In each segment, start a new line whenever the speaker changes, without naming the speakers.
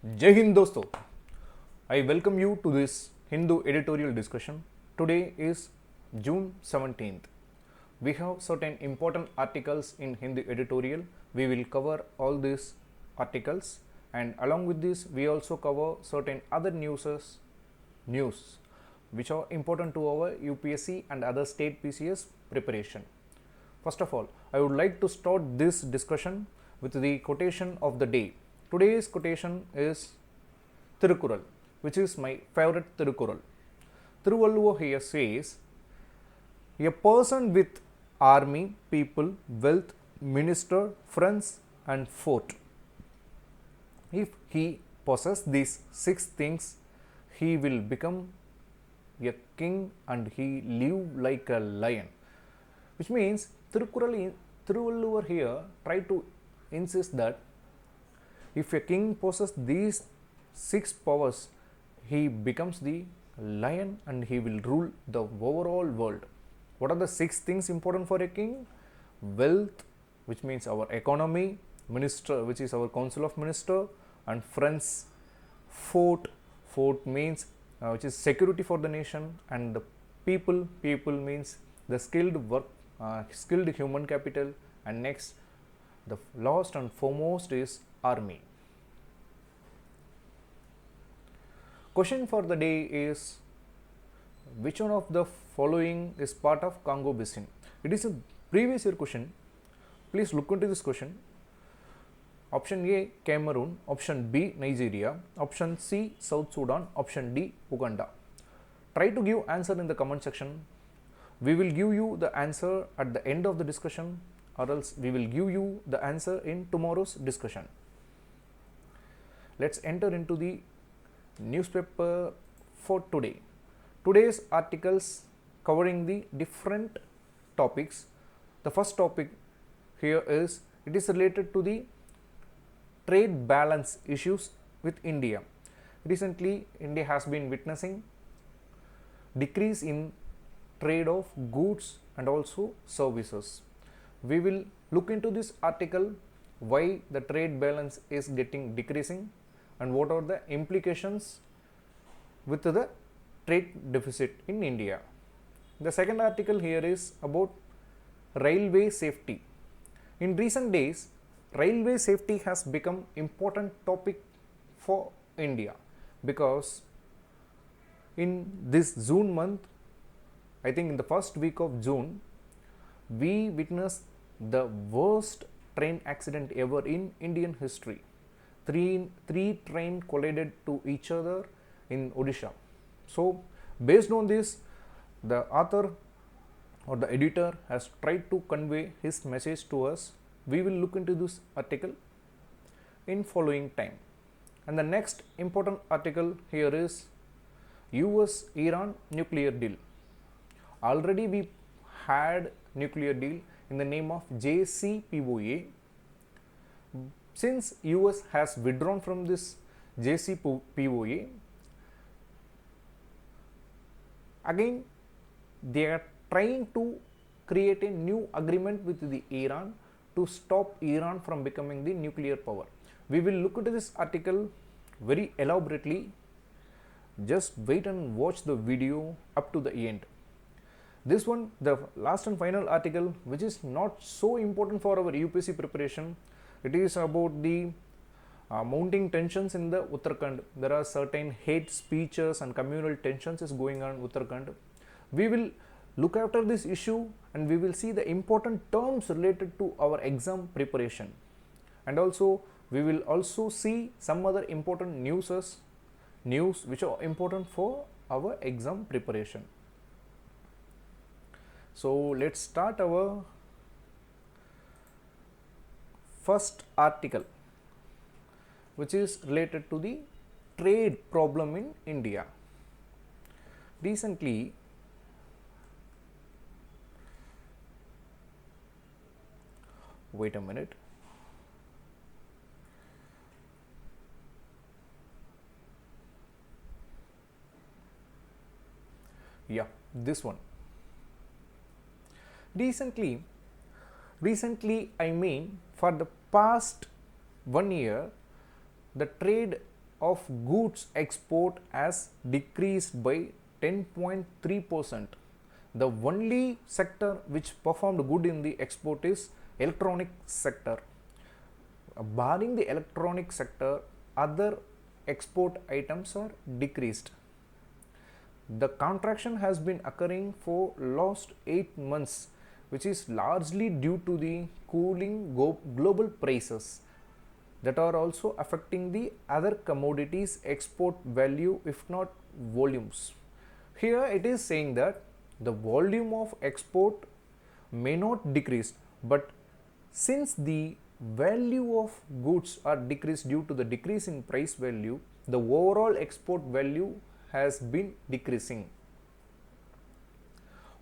Jai Hind dosto. I welcome you to this Hindu editorial discussion. Today is June 17th. We have certain important articles in Hindi editorial. We will cover all these articles, and along with this we also cover certain other news which are important to our UPSC and other state PCS preparation. First of all, I would like to start this discussion with the quotation of the day. Today's quotation is Tirukural, which is my favorite Tirukural. Thiruvalluvar here says, a person with army, people, wealth, minister, friends and fort. If he possesses these 6 things, he will become a king and he live like a lion. Which means Thiruvalluvar here try to insist that if a king possesses these 6 powers, he becomes the lion and he will rule the overall world. What are the 6 things important for a king? Wealth, which means our economy, minister, which is our council of minister, and friends. Fort means which is security for the nation, and the people means the skilled human capital, and next the last and foremost is army. Question for the day is, which one of the following is part of Congo Basin? It is a previous year question. Please look into this question. Option A, Cameroon. Option B, Nigeria. Option C, South Sudan. Option D, Uganda. Try to give answer in the comment section. We will give you the answer at the end of the discussion, or else we will give you the answer in tomorrow's discussion. Let's enter into the newspaper for today. Today's articles covering the different topics. The first topic here is, it is related to the trade balance issues with India. Recently, India has been witnessing decrease in trade of goods and also services. We will look into this article, why the trade balance is getting decreasing and what are the implications with the trade deficit in India. The second article here is about railway safety. In recent days, railway safety has become important topic for India, because in this June month, I think in the first week of June, we witnessed the worst train accident ever in Indian history. Three trains collided to each other in Odisha. So, based on this, the author or the editor has tried to convey his message to us. We will look into this article in following time. And the next important article here is US-Iran nuclear deal. Already we had nuclear deal in the name of JCPOA. Since US has withdrawn from this JCPOA, again they are trying to create a new agreement with the Iran to stop Iran from becoming the nuclear power. We will look into this article very elaborately. Just wait and watch the video up to the end. This one, the last and final article, which is not so important for our UPSC preparation. It is about the mounting tensions in the Uttarakhand. There are certain hate speeches and communal tensions is going on in Uttarakhand. We will look after this issue and we will see the important terms related to our exam preparation. And also, we will also see some other important news which are important for our exam preparation. So, let's start our first article, which is related to the trade problem in India. Recently, wait a minute. Yeah, this one. Recently, I mean for the past 1 year, the trade of goods export has decreased by 10.3%. The only sector which performed good in the export is electronic sector. Barring the electronic sector, other export items are decreased. The contraction has been occurring for last 8 months, which is largely due to the cooling global prices that are also affecting the other commodities export value, if not volumes. Here it is saying that the volume of export may not decrease, but since the value of goods are decreased due to the decrease in price value, the overall export value has been decreasing.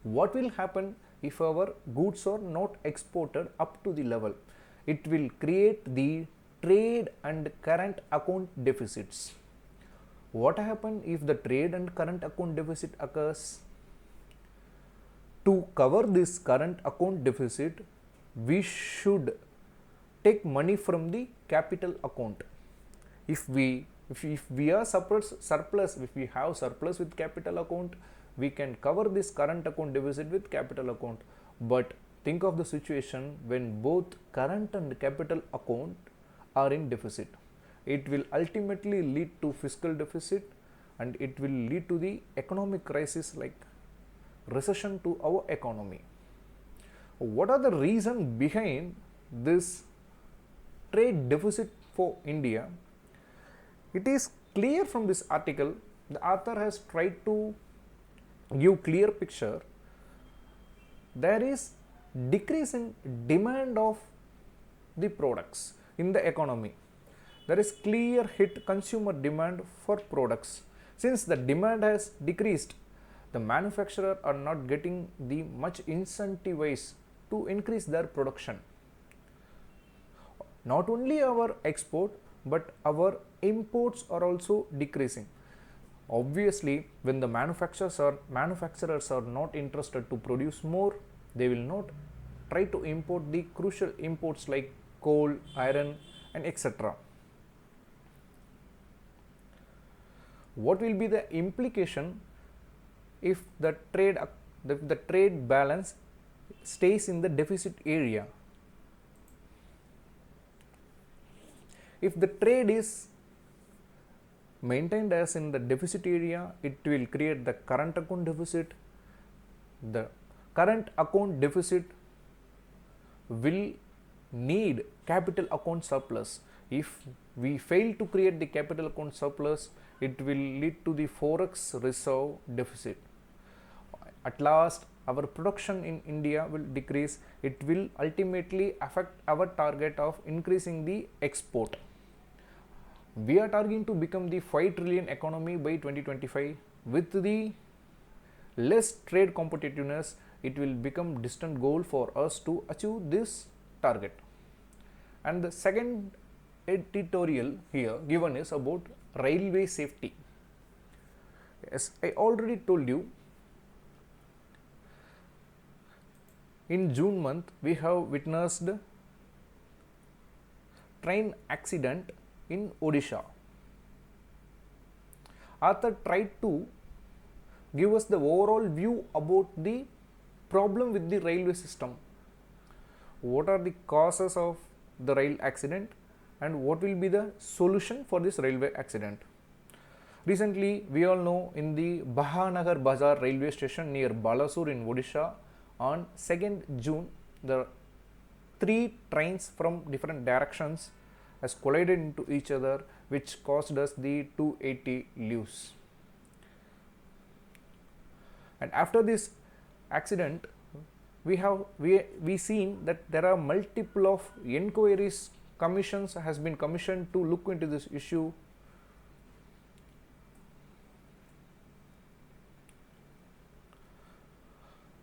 What will happen if our goods are not exported up to the level? It will create the trade and current account deficits. What happens if the trade and current account deficit occurs? To cover this current account deficit, we should take money from the capital account. If we are surplus, if we have surplus with capital account, we can cover this current account deficit with capital account. But think of the situation when both current and capital account are in deficit. It will ultimately lead to fiscal deficit, and it will lead to the economic crisis like recession to our economy. What are the reasons behind this trade deficit for India? It is clear from this article. The author has tried to give clear picture. There is decrease in demand of the products in the economy. There is clear hit consumer demand for products. Since the demand has decreased, the manufacturers are not getting the much incentivized to increase their production. Not only our export, but our imports are also decreasing. Obviously, when the manufacturers are not interested to produce more, they will not try to import the crucial imports like coal, iron, and etc. What will be the implication if the trade balance stays in the deficit area? If the trade is maintained as in the deficit area, it will create the current account deficit. The current account deficit will need capital account surplus. If we fail to create the capital account surplus, it will lead to the forex reserve deficit. At last, our production in India will decrease. It will ultimately affect our target of increasing the export. We are targeting to become the 5 trillion economy by 2025. With the less trade competitiveness, it will become distant goal for us to achieve this target. And the second editorial here given is about railway safety. As I already told you, in June month we have witnessed train accident in Odisha. Author tried to give us the overall view about the problem with the railway system. What are the causes of the rail accident and what will be the solution for this railway accident? Recently, we all know in the Bahanagar Bazar railway station near Balasur in Odisha, on 2nd June, the 3 trains from different directions has collided into each other, which caused us the 280 lives. And after this accident, we seen that there are multiple of inquiries, commissions has been commissioned to look into this issue.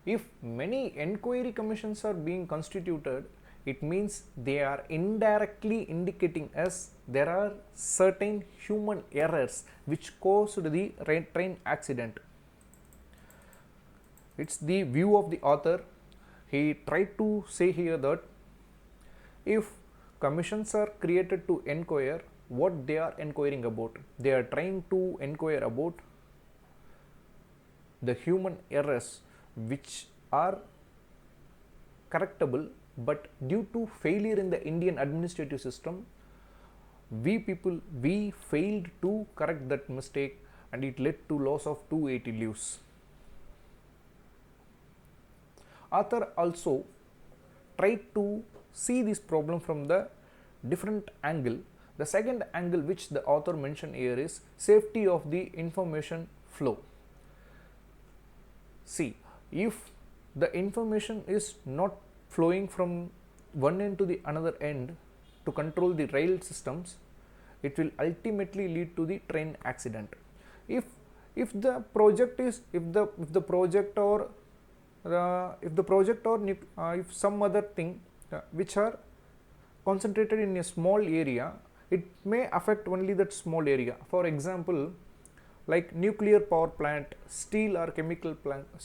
If many inquiry commissions are being constituted, it means they are indirectly indicating us there are certain human errors which caused the train accident. It's the view of the author. He tried to say here that if commissions are created to inquire, what they are inquiring about. They are trying to inquire about the human errors which are correctable, but due to failure in the Indian administrative system, we failed to correct that mistake, and it led to loss of 280 lives. Author also tried to see this problem from the different angle. The second angle which the author mentioned here is safety of the information flow. See, if the information is not flowing from one end to the another end to control the rail systems, it will ultimately lead to the train accident. If the project is if the project or if some other thing which are concentrated in a small area, it may affect only that small area. For example, like nuclear power plant, steel or chemical plants.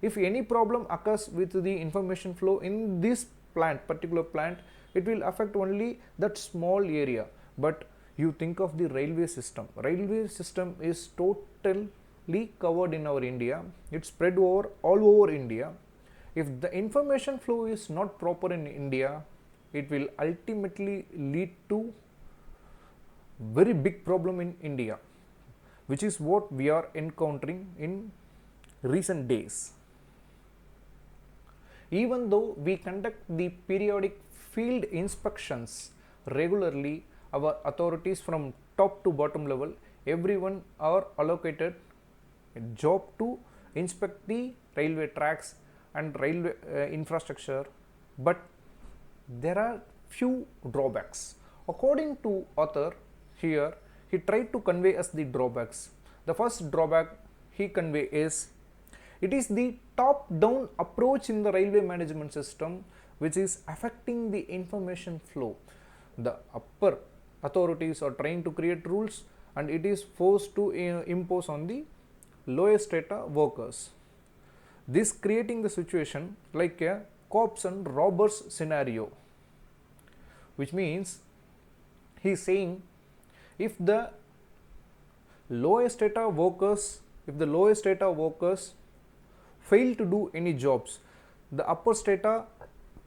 If any problem occurs with the information flow in this particular plant, it will affect only that small area. But you think of the railway system. Railway system is totally covered in our India. It's spread all over India. If the information flow is not proper in India, it will ultimately lead to very big problem in India, which is what we are encountering in recent days. Even though we conduct the periodic field inspections regularly, our authorities from top to bottom level, everyone are allocated a job to inspect the railway tracks and railway infrastructure, but there are few drawbacks. According to author, here he tried to convey us the drawbacks. The first drawback he convey is it is the top down approach in the railway management system which is affecting the information flow. The upper authorities are trying to create rules, and it is forced to impose on the lower strata workers. This creating the situation like a cops and robbers scenario, which means he is saying if the lower strata workers fail to do any jobs, the upper strata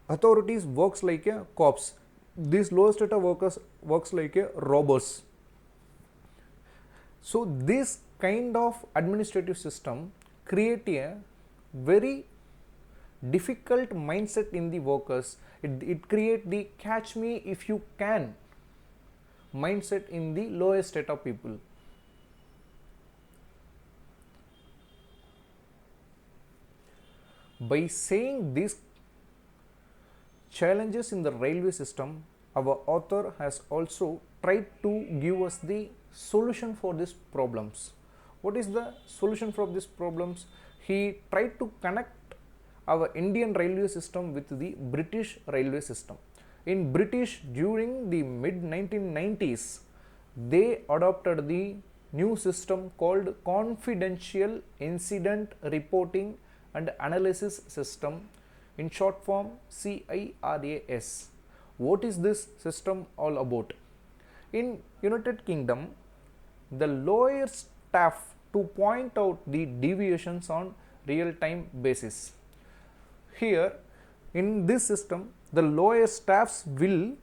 authorities works like a cops. These lower strata workers works like a robbers. So this kind of administrative system create a very difficult mindset in the workers. It create the catch me if you can mindset in the lower strata people. By saying these challenges in the railway system, our author has also tried to give us the solution for these problems. What is the solution for these problems? He tried to connect our Indian railway system with the British railway system. In British, during the mid 1990s, they adopted the new system called Confidential Incident Reporting and Analysis System, in short form CIRAS. What is this system all about? In United Kingdom, the lower staff to point out the deviations on real-time basis. Here, in this system, the lower staffs will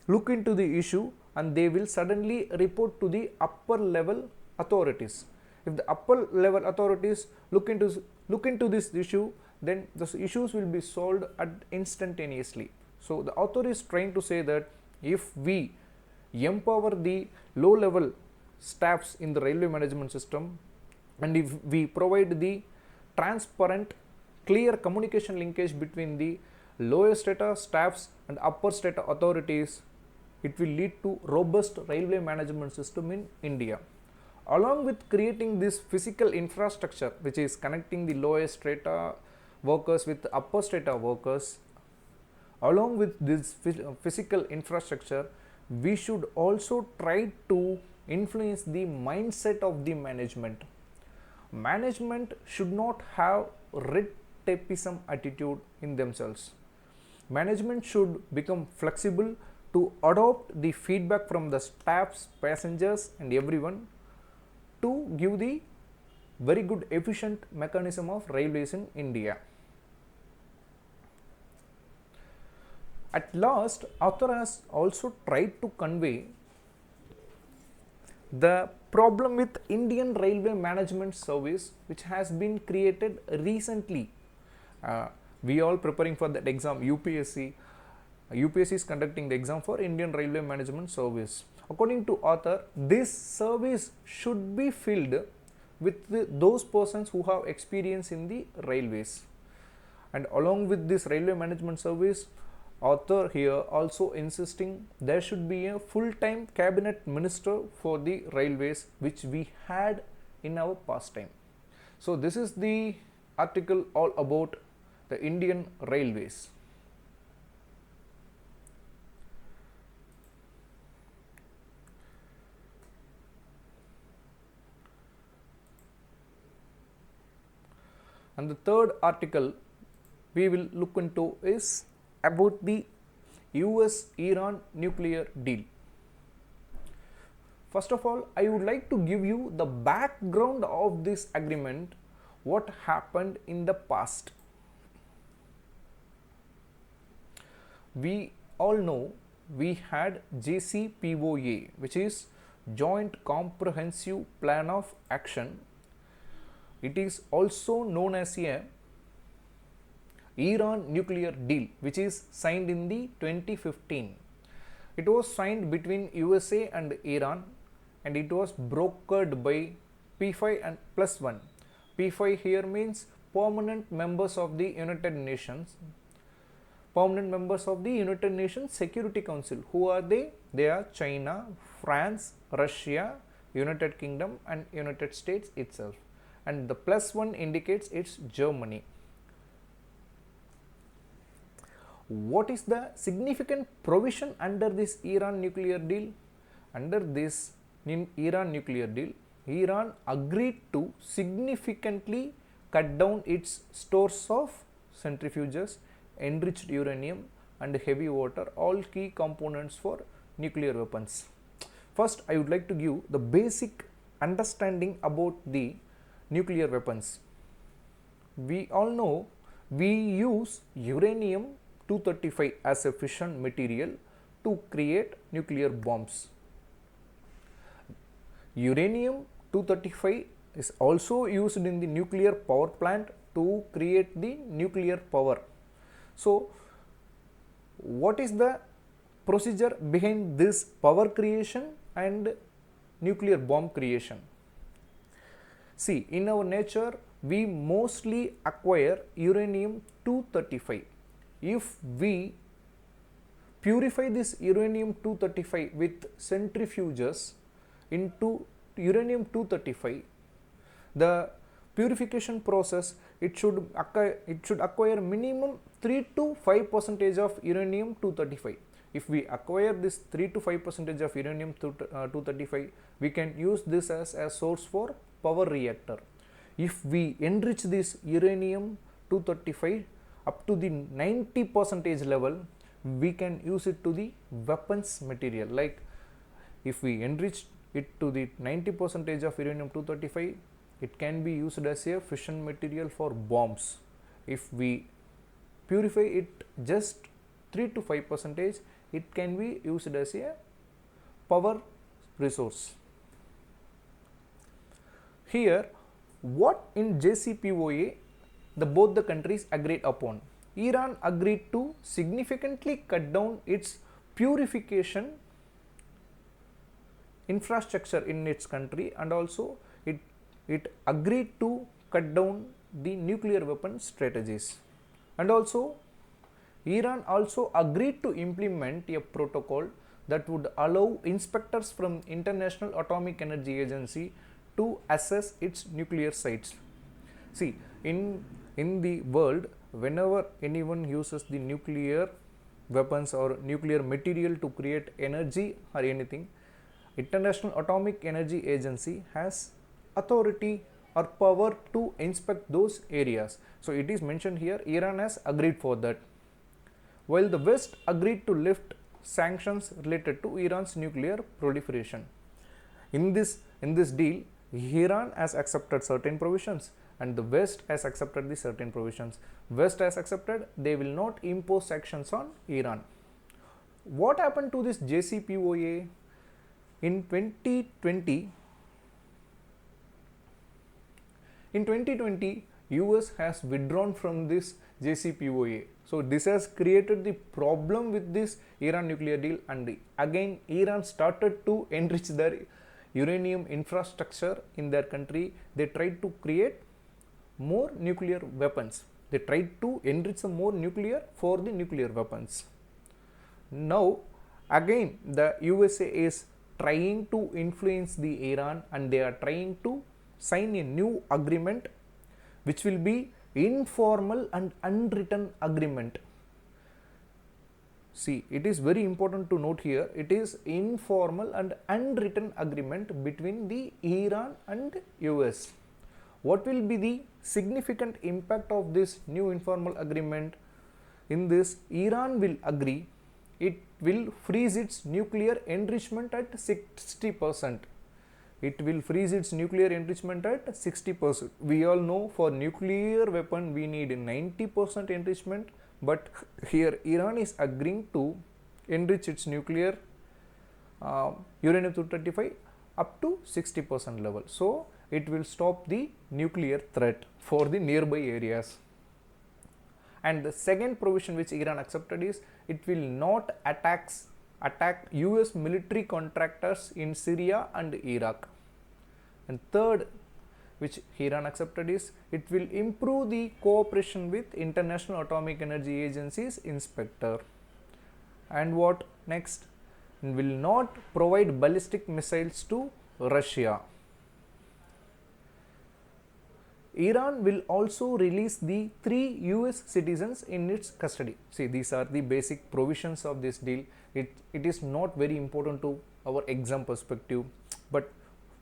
look into the issue and they will suddenly report to the upper level authorities. If the upper level authorities look into this issue, then the issues will be solved instantaneously. So the author is trying to say that if we empower the low level staffs in the railway management system, and if we provide the transparent, clear communication linkage between the lower strata staffs and upper strata authorities, it will lead to robust railway management system in India. Along with creating this physical infrastructure which is connecting the lower strata workers with upper strata workers, along with this physical infrastructure, we should also try to influence the mindset of the management. Management should not have red tapeism attitude in themselves. Management should become flexible to adopt the feedback from the staffs, passengers and everyone to give the very good efficient mechanism of railways in India. At last, author has also tried to convey the problem with Indian Railway Management Service, which has been created recently. We all preparing for that exam, UPSC. UPSC is conducting the exam for Indian Railway Management Service. According to author, this service should be filled with those persons who have experience in the railways. And along with this Railway Management Service, author here also insisting there should be a full-time cabinet minister for the railways, which we had in our past time. So this is the article all about the Indian railways. And the third article we will look into is about the US-Iran nuclear deal. First of all, I would like to give you the background of this agreement, what happened in the past. We all know we had JCPOA, which is Joint Comprehensive Plan of Action. It is also known as a Iran nuclear deal, which is signed in the 2015. It was signed between USA and Iran, and it was brokered by P5 and +1. P5 here means permanent members of the United Nations. Permanent members of the United Nations Security Council. Who are they? They are China, France, Russia, United Kingdom and United States itself. And the +1 indicates it's Germany. What is the significant provision under this Iran nuclear deal? Under this Iran nuclear deal, Iran agreed to significantly cut down its stores of centrifuges, enriched uranium and heavy water, all key components for nuclear weapons. First, I would like to give the basic understanding about the nuclear weapons. We all know we use uranium-235 as a fission material to create nuclear bombs. Uranium-235 is also used in the nuclear power plant to create the nuclear power. So, what is the procedure behind this power creation and nuclear bomb creation? See, in our nature, we mostly acquire uranium-235. If we purify this uranium-235 with centrifuges into uranium-235, the purification process, it should acquire minimum 3 to 5% of uranium-235. If we acquire this 3 to 5% of uranium-235, we can use this as a source for power reactor. If we enrich this uranium-235 up to the 90% level, we can use it to the weapons material. Like if we enrich it to the 90% of uranium-235, it can be used as a fission material for bombs. If we purify it just 3 to 5%, it can be used as a power resource. Here, what in JCPOA both the countries agreed upon? Iran agreed to significantly cut down its purification infrastructure in its country, and also it agreed to cut down the nuclear weapon strategies. And also Iran also agreed to implement a protocol that would allow inspectors from International Atomic Energy Agency to assess its nuclear sites. See, in the world, whenever anyone uses the nuclear weapons or nuclear material to create energy or anything, International Atomic Energy Agency has authority or power to inspect those areas. So it is mentioned here, Iran has agreed for that. While the West agreed to lift sanctions related to Iran's nuclear proliferation. In this deal, Iran has accepted certain provisions and the West has accepted the certain provisions. West has accepted they will not impose sanctions on Iran. What happened to this JCPOA? In 2020, US has withdrawn from this JCPOA. So this has created the problem with this Iran nuclear deal, and again Iran started to enrich their uranium infrastructure in their country. They tried to create more nuclear weapons. They tried to enrich some more nuclear for the nuclear weapons. Now again the USA is trying to influence the Iran, and they are trying to sign a new agreement which will be informal and unwritten agreement. See, it is very important to note here, it is informal and unwritten agreement between the Iran and US. What will be the significant impact of this new informal agreement? In this, Iran will agree it will freeze its nuclear enrichment at 60%. It will freeze its nuclear enrichment at 60%. We all know for nuclear weapon we need 90% enrichment, but here Iran is agreeing to enrich its nuclear uranium-235 up to 60% level. So it will stop the nuclear threat for the nearby areas. And the second provision which Iran accepted is it will not attack US military contractors in Syria and Iraq. And third which Iran accepted is it will improve the cooperation with International Atomic Energy Agency's inspector. And what next? Will not provide ballistic missiles to Russia. Iran will also release the 3 US citizens in its custody. See, these are the basic provisions of this deal. It is not very important to our exam perspective, but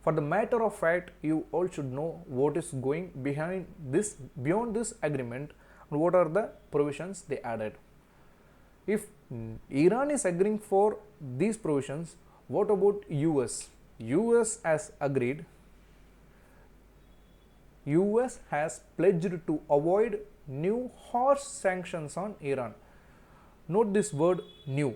for the matter of fact, you all should know what is going behind this, beyond this agreement, and what are the provisions they added. If Iran is agreeing for these provisions, what about US? US has agreed. US has pledged to avoid new harsh sanctions on Iran. Note this word new.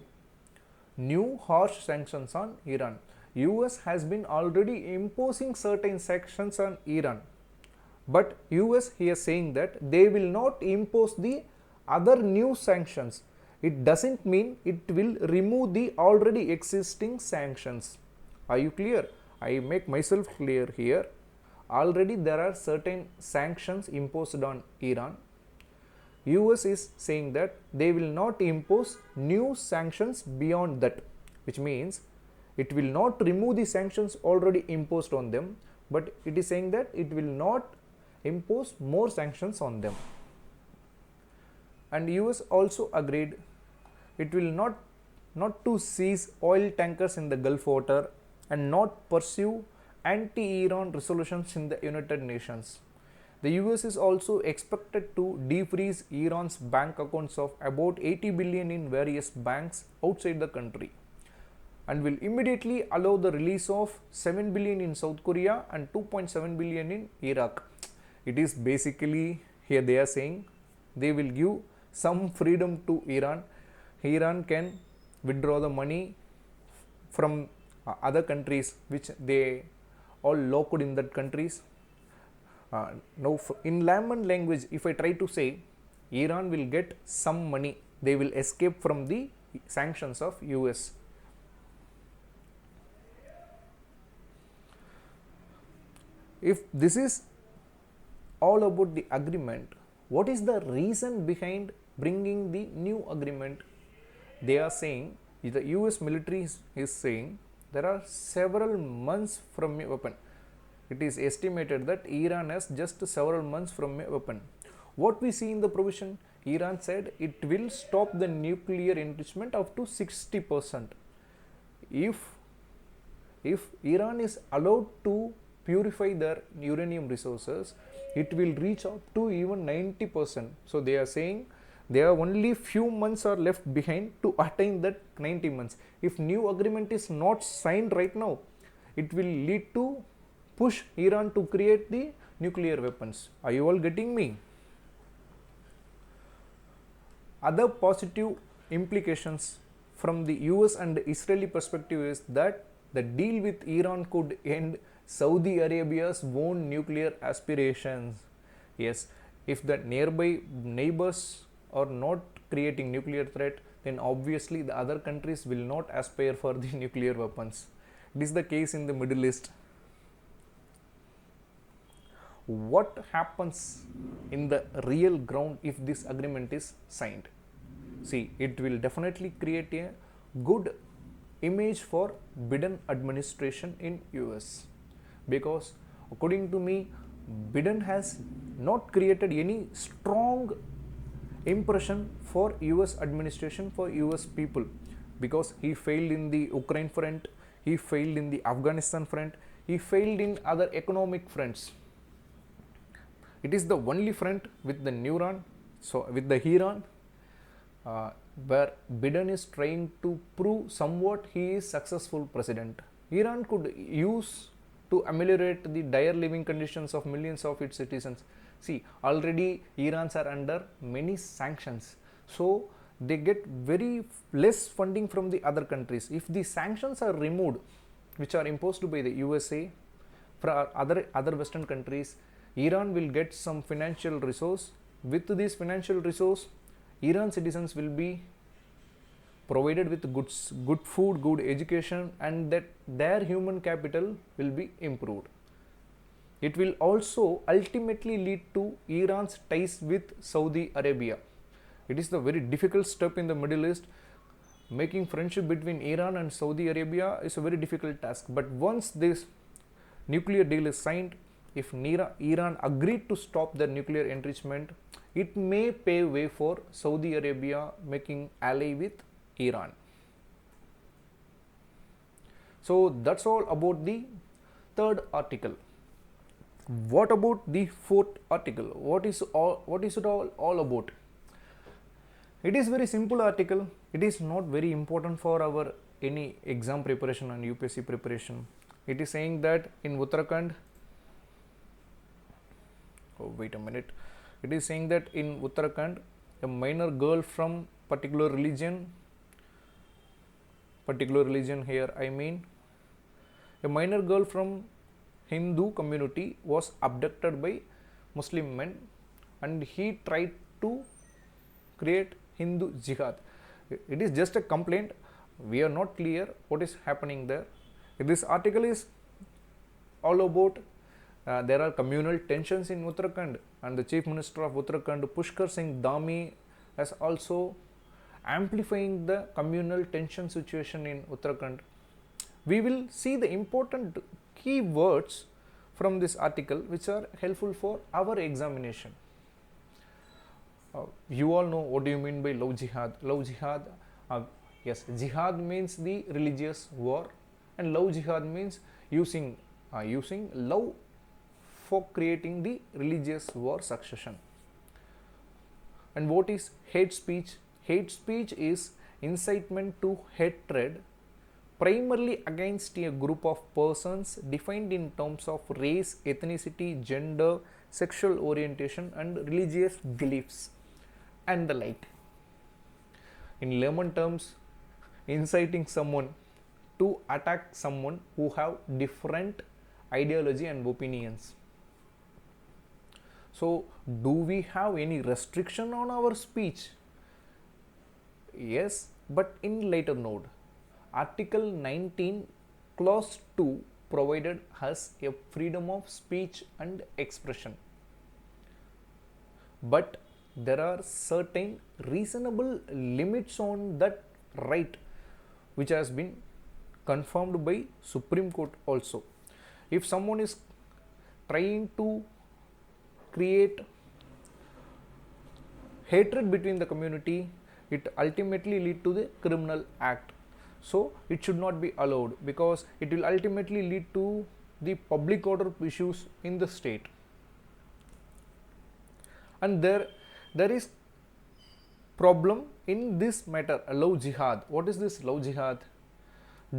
New harsh sanctions on Iran. US has been already imposing certain sanctions on Iran, but US here saying that they will not impose the other new sanctions. It doesn't mean it will remove the already existing sanctions. Are you clear? I make myself clear here. Already there are certain sanctions imposed on Iran. US is saying that they will not impose new sanctions beyond that, which means it will not remove the sanctions already imposed on them, but it is saying that it will not impose more sanctions on them. And US also agreed it will not to seize oil tankers in the Gulf water and not pursue anti-Iran resolutions in the United Nations. The US is also expected to defreeze Iran's bank accounts of about 80 billion in various banks outside the country, and will immediately allow the release of 7 billion in South Korea and 2.7 billion in Iraq. It is basically, here they are saying they will give some freedom to Iran. Iran can withdraw the money from other countries which they all locked in that countries. Now in layman language, if I try to say, Iran will get some money, they will escape from the sanctions of US. If this is all about the agreement, what is the reason behind bringing the new agreement? They are saying, the US military is saying, there are several months from a weapon. It is estimated that Iran has just several months from a weapon. What we see in the provision, Iran said it will stop the nuclear enrichment up to 60%. If Iran is allowed to purify their uranium resources, it will reach up to even 90%. So they are saying There are only few months are left behind to attain that 90 months. If new agreement is not signed right now, it will lead to push Iran to create the nuclear weapons. Are you all getting me? Other positive implications from the US and Israeli perspective is that the deal with Iran could end Saudi Arabia's own nuclear aspirations. Yes, if the nearby neighbors are not creating nuclear threat, then obviously the other countries will not aspire for the nuclear weapons. It is the case in the Middle East. What happens in the real ground if this agreement is signed? See, it will definitely create a good image for Biden administration in US, because according to me, Biden has not created any strong impression for US administration, for US people, because he failed in the Ukraine front, he failed in the Afghanistan front, he failed in other economic fronts. It is the only front with the Iran, where Biden is trying to prove somewhat he is successful president. Iran could use to ameliorate the dire living conditions of millions of its citizens. See, already Irans are under many sanctions, so they get very less funding from the other countries. If the sanctions are removed, which are imposed by the USA for other Western countries, Iran will get some financial resource. With this financial resource, Iran citizens will be provided with good food, good education, and that their human capital will be improved. It will also ultimately lead to Iran's ties with Saudi Arabia. It is the very difficult step in the Middle East. Making friendship between Iran and Saudi Arabia is a very difficult task. But once this nuclear deal is signed, if Iran agreed to stop the nuclear enrichment, it may pave way for Saudi Arabia making ally with Iran. So that's all about the third article. What about the fourth article? What is it all about? It is very simple article. It is not very important for our any exam preparation and UPSC preparation. It is saying that in Uttarakhand, it is saying that in Uttarakhand, a minor girl from particular religion here, I mean a minor girl from Hindu community was abducted by Muslim men, and he tried to create Hindu jihad. It is just a complaint. We are not clear what is happening there. This article is all about there are communal tensions in Uttarakhand, and the Chief Minister of Uttarakhand, Pushkar Singh Dhami, has also amplifying the communal tension situation in Uttarakhand. We will see the important key words from this article which are helpful for our examination. You all know what do you mean by love jihad. Love jihad, yes, jihad means the religious war, and love jihad means using love for creating the religious war succession. And what is hate speech? Hate speech is incitement to hatred primarily against a group of persons defined in terms of race, ethnicity, gender, sexual orientation, and religious beliefs and the like. In layman terms, inciting someone to attack someone who have different ideology and opinions. So, do we have any restriction on our speech? Yes, but in later note. Article 19 clause 2 provided us a freedom of speech and expression, but there are certain reasonable limits on that right, which has been confirmed by Supreme Court also. If someone is trying to create hatred between the community, it ultimately lead to the criminal act. So it should not be allowed, because it will ultimately lead to the public order issues in the state. And there is problem in this matter, love jihad. What is this love jihad?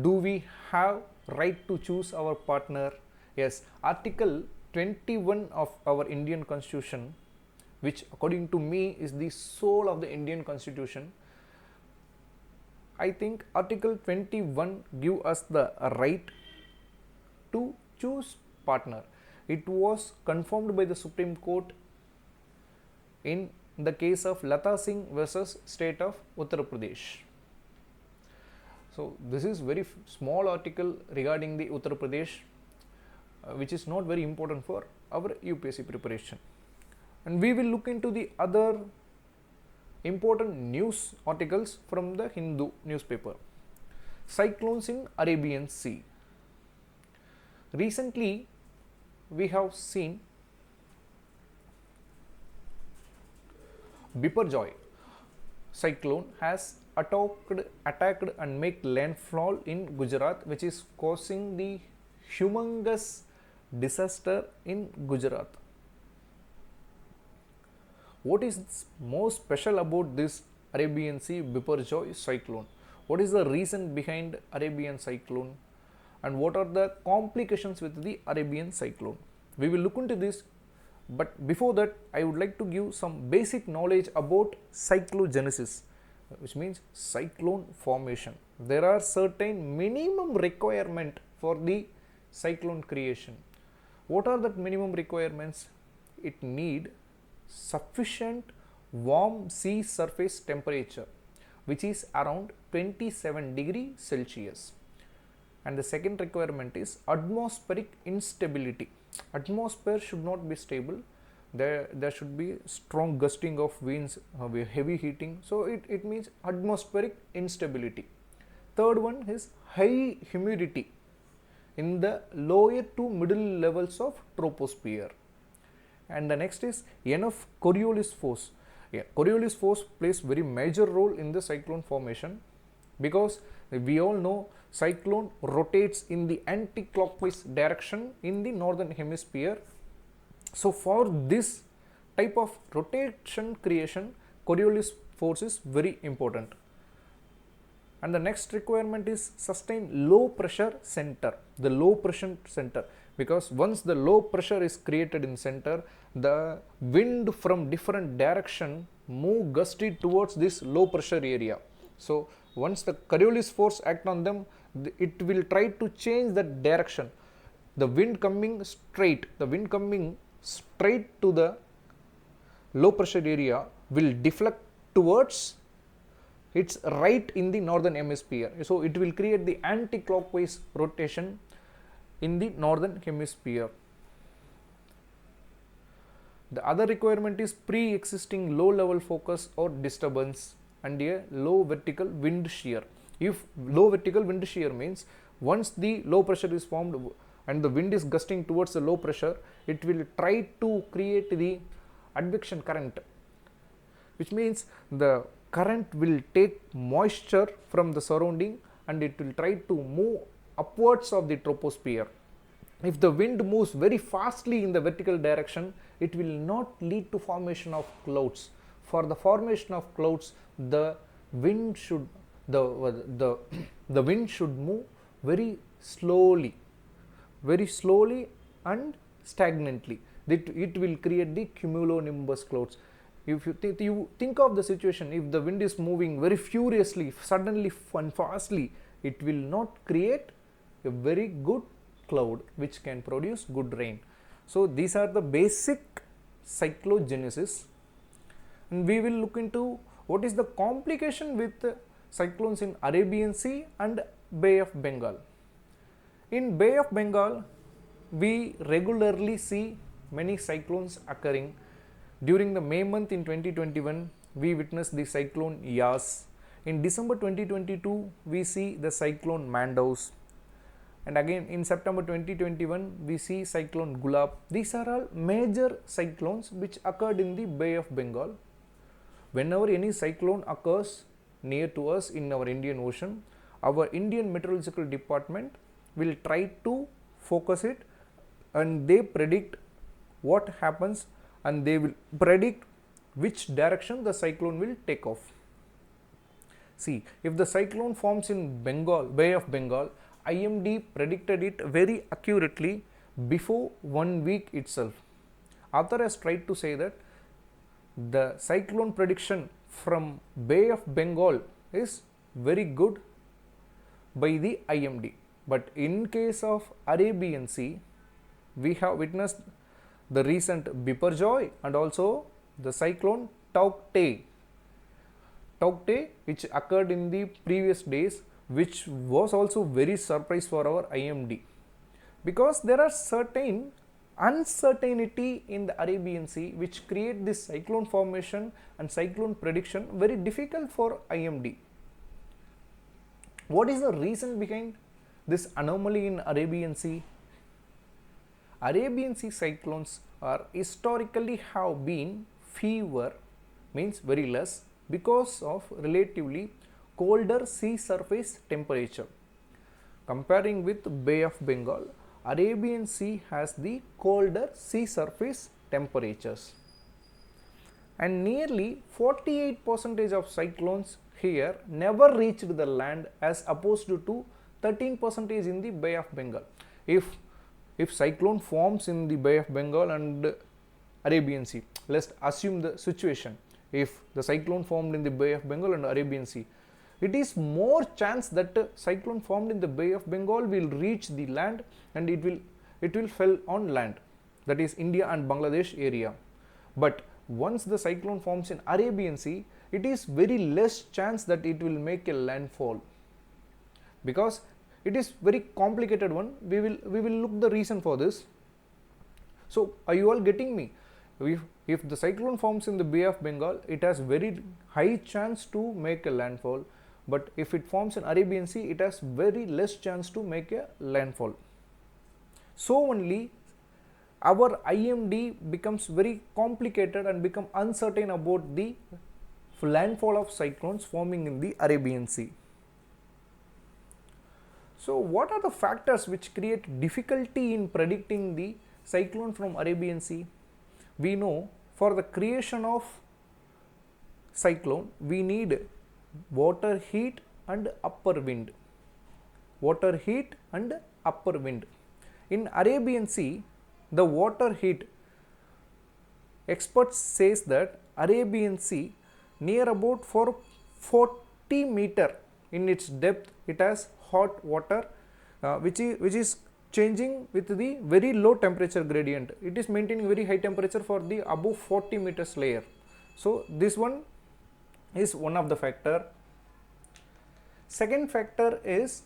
Do we have right to choose our partner? Yes, Article 21 of our Indian Constitution, which according to me is the soul of the Indian Constitution. I think Article 21 give us the right to choose partner. It was confirmed by the Supreme Court in the case of Lata Singh versus state of Uttar Pradesh. So this is very small article regarding the Uttar Pradesh, which is not very important for our UPSC preparation. And we will look into the other important news articles from the Hindu newspaper. Cyclones in Arabian Sea. Recently, we have seen Biparjoy cyclone has attacked and make landfall in Gujarat, which is causing the humongous disaster in Gujarat. What is most special about this Arabian Sea Biparjoy cyclone? What is the reason behind Arabian cyclone, and what are the complications with the Arabian cyclone? We will look into this, but before that I would like to give some basic knowledge about cyclogenesis, which means cyclone formation. There are certain minimum requirement for the cyclone creation. What are the minimum requirements? It need sufficient warm sea surface temperature, which is around 27 degrees Celsius. And the second requirement is atmospheric instability. Atmosphere should not be stable. There should be strong gusting of winds, heavy heating. So it means atmospheric instability. Third one is high humidity in the lower to middle levels of troposphere. And the next is enough Coriolis force. Coriolis force plays very major role in the cyclone formation, because we all know cyclone rotates in the anti-clockwise direction in the northern hemisphere. So for this type of rotation creation, Coriolis force is very important. And the next requirement is sustain low pressure center. The low pressure center, because once the low pressure is created in center, the wind from different direction move gusty towards this low pressure area. So once the Coriolis force act on them, it will try to change the direction. The wind coming straight to the low pressure area will deflect towards its right in the northern hemisphere. So it will create the anti-clockwise rotation in the northern hemisphere. The other requirement is pre-existing low level focus or disturbance and a low vertical wind shear. If low vertical wind shear means once the low pressure is formed and the wind is gusting towards the low pressure, it will try to create the advection current, which means the current will take moisture from the surrounding and it will try to move upwards of the troposphere. If the wind moves very fastly in the vertical direction, it will not lead to formation of clouds. For the formation of clouds, the wind should move very slowly and stagnantly. It will create the cumulonimbus clouds. If you think of the situation, if the wind is moving very furiously, suddenly and fastly, it will not create a very good cloud which can produce good rain. So these are the basic cyclogenesis, and we will look into what is the complication with cyclones in Arabian Sea and Bay of Bengal. In Bay of Bengal, we regularly see many cyclones occurring. During the May month in 2021, we witnessed the cyclone IAS. In December 2022, we see the cyclone Mandos. And again in September 2021, we see cyclone Gulab. These are all major cyclones which occurred in the Bay of Bengal. Whenever any cyclone occurs near to us in our Indian Ocean, our Indian Meteorological Department will try to focus it, and they predict what happens, and they will predict which direction the cyclone will take off. See, if the cyclone forms in Bay of Bengal, IMD predicted it very accurately before 1 week itself. Author has tried to say that the cyclone prediction from Bay of Bengal is very good by the IMD. But in case of Arabian Sea, we have witnessed the recent Biparjoy and also the cyclone Tauktae, which occurred in the previous days, which was also very surprise for our IMD, because there are certain uncertainty in the Arabian Sea which create this cyclone formation and cyclone prediction very difficult for IMD. What is the reason behind this anomaly in Arabian Sea? Arabian Sea cyclones are historically have been fewer, means very less, because of relatively colder sea surface temperature. Comparing with Bay of Bengal, Arabian Sea has the colder sea surface temperatures, and nearly 48% of cyclones here never reached the land as opposed to 13% in the Bay of Bengal. If cyclone forms in the Bay of Bengal and Arabian Sea, let's assume the situation, if the cyclone formed in the Bay of Bengal and Arabian Sea, it is more chance that cyclone formed in the Bay of Bengal will reach the land and it will fall on land, that is India and Bangladesh area. But once the cyclone forms in Arabian Sea, it is very less chance that it will make a landfall, because it is very complicated one. We will look the reason for this. So are you all getting me? If the cyclone forms in the Bay of Bengal, it has very high chance to make a landfall, but if it forms in Arabian Sea, it has very less chance to make a landfall. So only our IMD becomes very complicated and become uncertain about the landfall of cyclones forming in the Arabian Sea. So what are the factors which create difficulty in predicting the cyclone from Arabian Sea? We know for the creation of cyclone, we need water heat and upper wind. Water heat and upper wind. In Arabian Sea, the water heat, experts says that Arabian Sea near about for 40 meter in its depth, it has hot water which is changing with the very low temperature gradient. It is maintaining very high temperature for the above 40 meters layer. So this one is one of the factor. Second factor is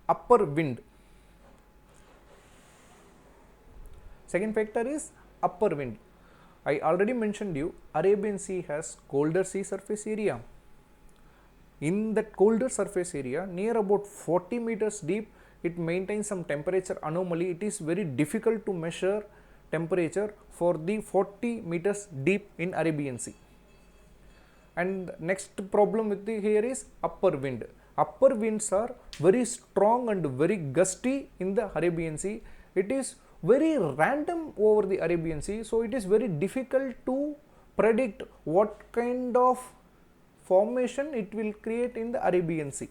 upper wind. Second factor is upper wind. I already mentioned you, Arabian Sea has colder sea surface area. In that colder surface area, near about 40 meters deep, it maintains some temperature anomaly. It is very difficult to measure temperature for the 40 meters deep in Arabian Sea. And next problem with the here is upper wind. Upper winds are very strong and very gusty in the Arabian Sea. It is very random over the Arabian Sea, so it is very difficult to predict what kind of formation it will create in the Arabian Sea.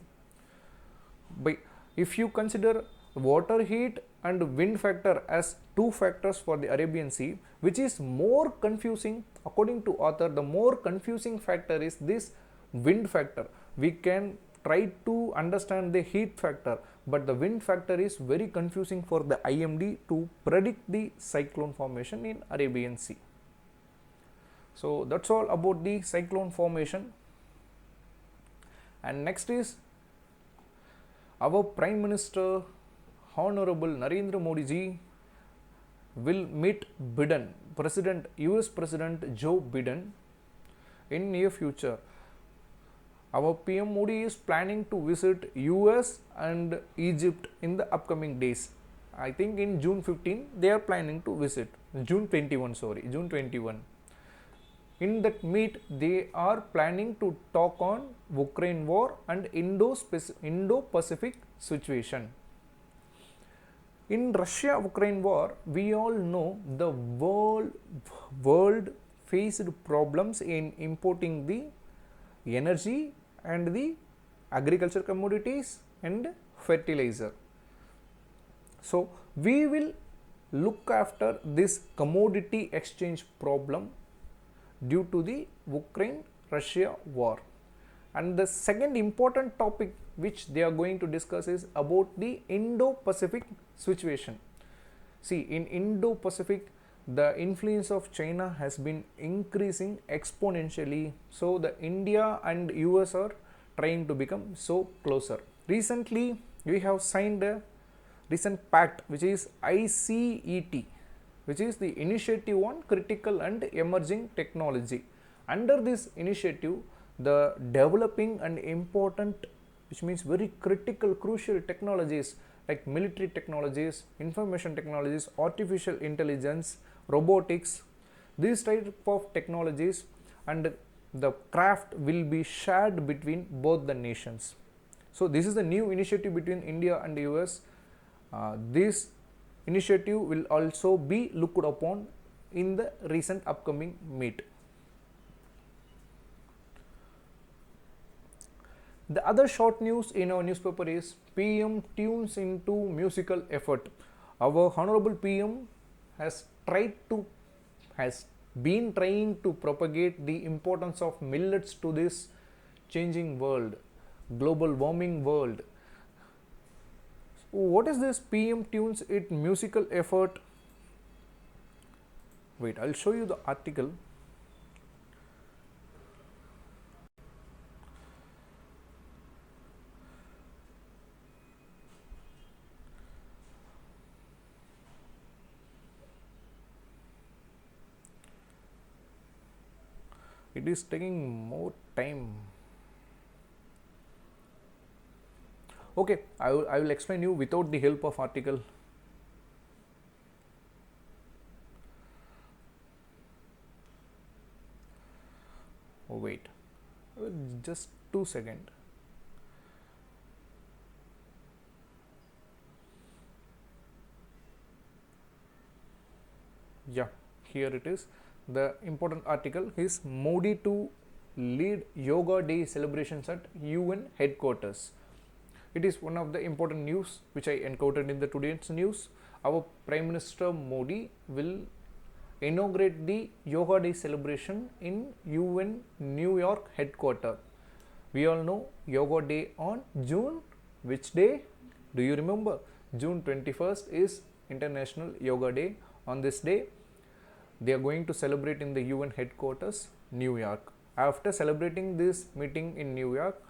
If you consider water heat and wind factor as two factors for the Arabian Sea, which is more confusing, according to author, the more confusing factor is this wind factor. We can try to understand the heat factor, but the wind factor is very confusing for the IMD to predict the cyclone formation in Arabian Sea. So that's all about the cyclone formation. And next is our Prime Minister Honorable Narendra Modi ji will meet Biden, US President Joe Biden in near future. Our PM Modi is planning to visit US and Egypt in the upcoming days. I think in June 15 they are planning to visit. June 21. In that meet, they are planning to talk on Ukraine war and Indo-Pacific situation. In Russia-Ukraine war, we all know the world faced problems in importing the energy and the agriculture commodities and fertilizer. So we will look after this commodity exchange problem due to the Ukraine-Russia war. And the second important topic which they are going to discuss is about the Indo-Pacific situation. See, in Indo-Pacific, the influence of China has been increasing exponentially. So the India and US are trying to become so closer. Recently, we have signed a recent pact which is ICET, which is the Initiative on Critical and Emerging Technology. Under this initiative, the developing and important, which means very critical, crucial technologies like military technologies, information technologies, artificial intelligence, robotics, these type of technologies and the craft will be shared between both the nations. So this is the new initiative between India and US. This initiative will also be looked upon in the recent upcoming meet. The other short news in our newspaper is PM tunes into musical effort. Our Honorable PM has been trying to propagate the importance of millets to this changing world, global warming world. What is this PM tunes it musical effort? Wait, I'll show you the article. It is taking more time. Okay, I will explain you without the help of article. Oh wait, just 2 seconds. Yeah, here it is. The important article is Modi to lead Yoga Day celebrations at UN headquarters. It is one of the important news which I encountered in the today's news. Our Prime Minister Modi will inaugurate the Yoga Day celebration in UN New York headquarters. We all know Yoga Day on June which day? Do you remember? June 21st is International Yoga Day. On this day, they are going to celebrate in the UN headquarters, New York. After celebrating this meeting in New York,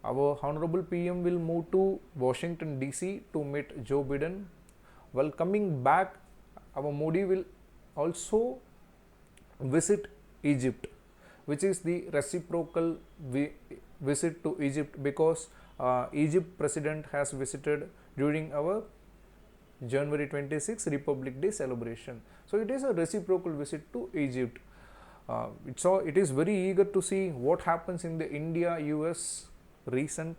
our Honorable PM will move to Washington DC to meet Joe Biden. While coming back, our Modi will also visit Egypt, which is the reciprocal visit to Egypt, because Egypt president has visited during our January 26 Republic Day celebration. So it is a reciprocal visit to Egypt. It is very eager to see what happens in the India-US recent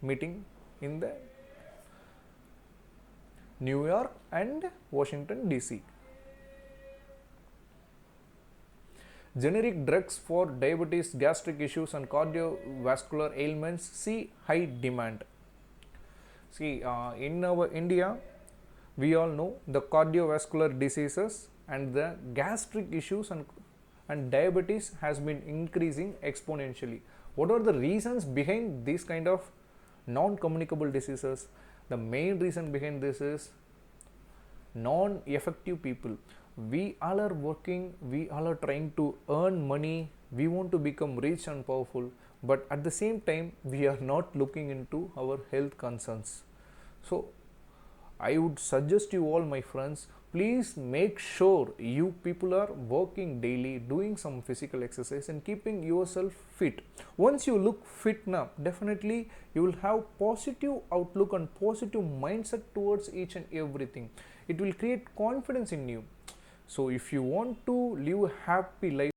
meeting in the New York and Washington DC. Generic drugs for diabetes, gastric issues and cardiovascular ailments see high demand. See, in our India, we all know the cardiovascular diseases and the gastric issues and diabetes has been increasing exponentially. What are the reasons behind these kind of non-communicable diseases? The main reason behind this is non-effective people. We all are working, we all are trying to earn money, we want to become rich and powerful, but at the same time we are not looking into our health concerns. So I would suggest you all, my friends, please make sure you people are working daily, doing some physical exercise and keeping yourself fit. Once you look fit now, definitely you will have positive outlook and positive mindset towards each and everything. It will create confidence in you. So if you want to live a happy life,